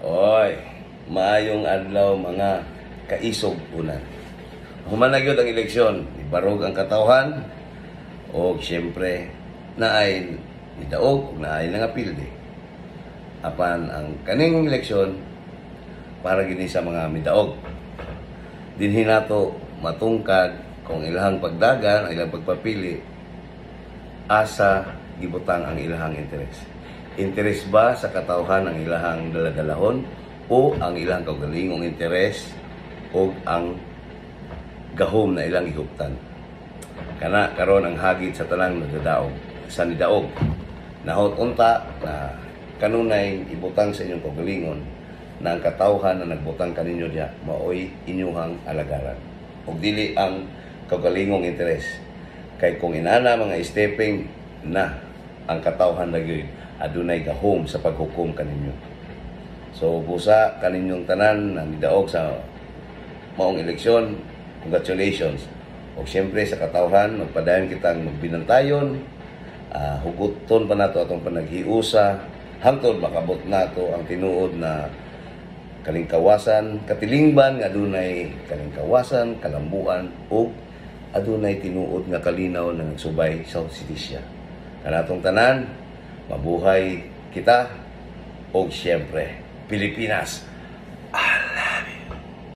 Oy, maayong adlaw mga kaisog unan. Human na gyud ang eleksyon, ibarog ang katawhan o siyempre naay nidaog ug naay nangapildi. Apan ang kaning eleksyon para gini sa mga midaog. Dinhi nato matungkad kung ilahang pagdagan, ilang pagpapili asa gibutang ang ilahang interes. Interes ba sa katawhan ang ilahang daladalahon o ang ilang kaugalingong interes o ang gahom na ilang ihuptan? Kana karon ang hagit sa tanang nagdadaog sa nidaog. Nahot unta na kanunay ibutang sa inyong kaugalingon na ang katawhan na nagbutang kaninyo diha maoy inyuhang alagaran ug dili ang kaugalingong interes. Kay kung inana mga stepping na ang katawhan na gyud adunay gahom sa paghukom kaninyo. So busa kaninyong tanan na nidaog sa maong eleksyon, congratulations. O siyempre sa katawhan magpadayon kitang magbinantayon, huguton pa nato atong panaghiusa hangtod makabot nato ang tinuod na kalingkawasan, katilingban nga adunay kalingkawasan, kalambuan o adunay tinuod nga kalinaw na nagsubay sa hustisya. Kanatong tanan, mabuhay kita o siyempre Pilipinas.